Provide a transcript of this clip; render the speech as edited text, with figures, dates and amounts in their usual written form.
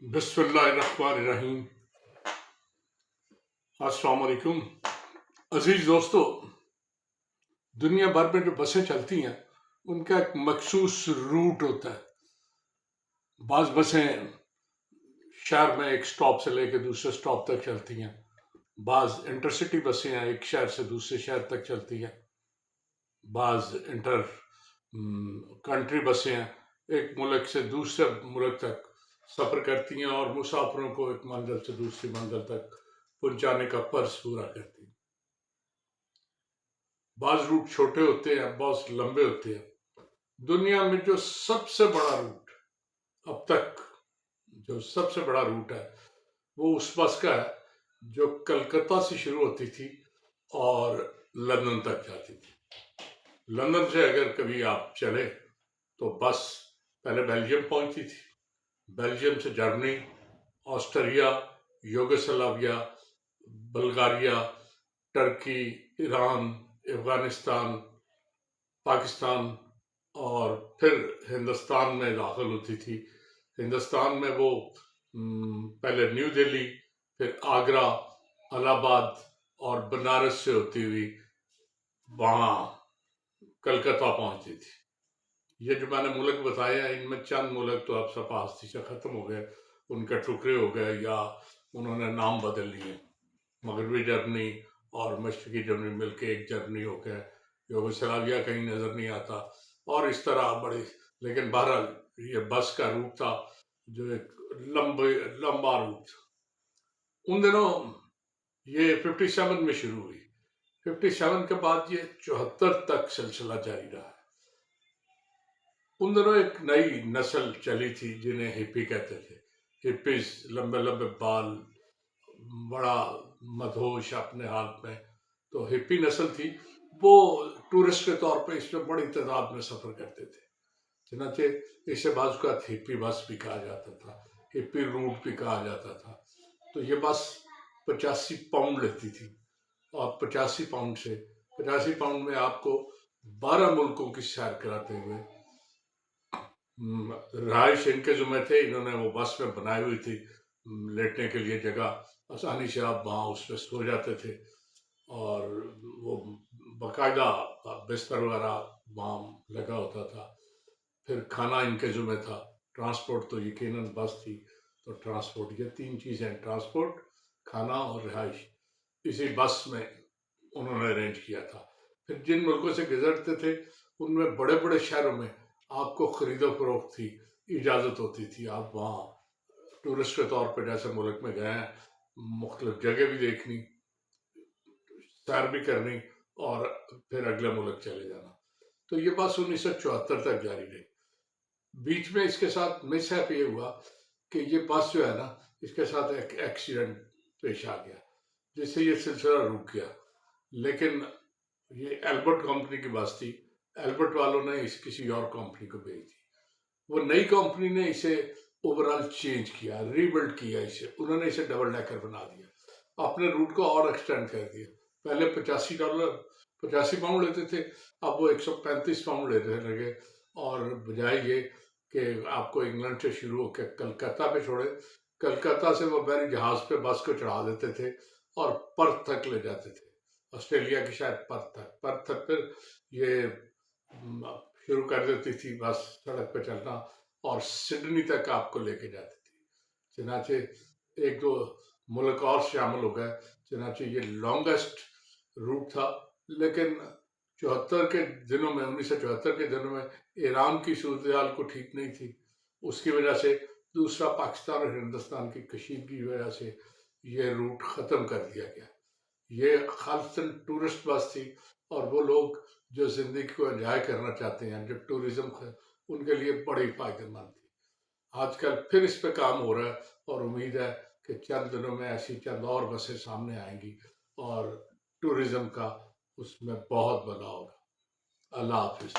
بسم اللہ الرحمن الرحیم۔ السلام علیکم عزیز دوستو، دنیا بھر میں جو بسیں چلتی ہیں ان کا ایک مخصوص روٹ ہوتا ہے۔ بعض بسیں شہر میں ایک سٹاپ سے لے کے دوسرے سٹاپ تک چلتی ہیں، بعض انٹرسٹی بسیں ہیں ایک شہر سے دوسرے شہر تک چلتی ہیں، بعض انٹر کنٹری بسیں ہیں ایک ملک سے دوسرے ملک تک سفر کرتی ہیں اور مسافروں کو ایک منزل سے دوسری منزل تک پہنچانے کا فرض پورا کرتی ہیں۔ بعض روٹ چھوٹے ہوتے ہیں، بعض لمبے ہوتے ہیں۔ دنیا میں جو سب سے بڑا روٹ اب تک جو سب سے بڑا روٹ ہے وہ اس بس کا ہے جو کلکتہ سے شروع ہوتی تھی اور لندن تک جاتی تھی۔ لندن سے اگر کبھی آپ چلے تو بس پہلے بیلجیم پہنچتی تھی، بیلجیم سے جرمنی، آسٹریا، یوگوسلاویا، بلغاریہ، ترکی، ایران، افغانستان، پاکستان اور پھر ہندوستان میں داخل ہوتی تھی۔ ہندوستان میں وہ پہلے نیو دہلی، پھر آگرہ، الہ آباد اور بنارس سے ہوتی ہوئی وہاں کلکتہ پہنچتی تھی۔ یہ جو میں نے ملک بتایا ہے ان میں چند ملک تو اب سب آستی سے ختم ہو گئے، ان کے ٹکڑے ہو گئے یا انہوں نے نام بدل لیے۔ مغربی جرمنی اور مشرقی جرمنی مل کے ایک جرمنی ہو گئے، یوگوسلاویا کہیں نظر نہیں آتا اور اس طرح بڑی، لیکن بہرحال یہ بس کا روٹ تھا جو ایک لمبا روٹ تھا۔ ان دنوں یہ 57 میں شروع ہوئی، 57 کے بعد یہ 74 تک سلسلہ جاری رہا۔ ان دنوں ایک نئی نسل چلی تھی جنہیں ہپی کہتے تھے، ہپیز، لمبے لمبے بال، بڑا مدہوش اپنے حال میں، تو ہپی نسل تھی۔ وہ ٹورسٹ کے طور پہ اس میں بڑی تعداد میں سفر کرتے تھے، چنانچہ اسے بعض اوقات ہپی بس بھی کہا جاتا تھا، ہپی روٹ بھی کہا جاتا تھا۔ تو یہ بس 85 پاؤنڈ لیتی تھی اور 85 پاؤنڈ میں آپ کو 12 ملکوں کی سیر کراتے ہوئے، رہائش ان کے ذمہ تھے، انہوں نے وہ بس میں بنائی ہوئی تھی لیٹنے کے لیے جگہ، آسانی سے آپ وہاں اس پہ سو جاتے تھے اور وہ باقاعدہ بستر وغیرہ وہاں لگا ہوتا تھا۔ پھر کھانا ان کے ذمہ تھا، ٹرانسپورٹ تو یقیناً بس تھی تو ٹرانسپورٹ، یہ تین چیزیں، ٹرانسپورٹ، کھانا اور رہائش، اسی بس میں انہوں نے ارینج کیا تھا۔ پھر جن ملکوں سے گزرتے تھے ان میں بڑے بڑے شہروں میں آپ کو خرید و فروخت کی اجازت ہوتی تھی، آپ وہاں ٹورسٹ کے طور پہ جیسے ملک میں گئے ہیں، مختلف جگہ بھی دیکھنی، سیر بھی کرنی اور پھر اگلے ملک چلے جانا۔ تو یہ بس 1974 تک جاری رہی۔ بیچ میں اس کے ساتھ مس ہیپ یہ ہوا کہ یہ بس جو ہے نا، اس کے ساتھ ایک ایکسیڈنٹ پیش آ گیا جس سے یہ سلسلہ رک گیا۔ لیکن یہ ایلبرٹ کمپنی کی بس تھی، ایلبرٹ والوں نے اس کسی اور کمپنی کو بھیج دی۔ وہ نئی کمپنی نے اسے اوورال چینج کیا، ری بلڈ کیا، انہوں نے اسے ڈبل ڈیکر بنا دیا، اپنے روٹ کو اور ایکسٹینڈ کر دیا۔ پہلے $85 پاؤنڈ لیتے تھے، اب وہ 135 پاؤنڈ لیتے لگے، اور بجائے یہ کہ آپ کو انگلینڈ سے شروع ہو کے کلکتہ پہ چھوڑے، کلکتہ سے وہ بحری جہاز پہ بس کو چڑھا دیتے تھے اور پرتھ تک لے جاتے تھے، آسٹریلیا کی شاید پرتھ تک پھر یہ شروع کر دیتی تھی بس سڑک پہ چلنا اور سڈنی تک آپ کو لے کے جاتی تھی۔ چنانچہ ایک دو ملک اور شامل ہو گئے، چنانچہ یہ لانگسٹ روٹ تھا۔ لیکن 1974 کے دنوں میں ایران کی صورتحال کو ٹھیک نہیں تھی، اس کی وجہ سے دوسرا پاکستان اور ہندوستان کی کشیدگی کی وجہ سے یہ روٹ ختم کر دیا گیا۔ یہ خالصاً ٹورسٹ بس تھی اور وہ لوگ جو زندگی کو انجوائے کرنا چاہتے ہیں، جو ٹورزم ان کے لیے بڑی فائدہ مند تھی۔ آج کل پھر اس پہ کام ہو رہا ہے اور امید ہے کہ چند دنوں میں ایسی چند اور بسیں سامنے آئیں گی اور ٹورزم کا اس میں بہت بدلاؤ ہوگا۔ اللہ حافظ۔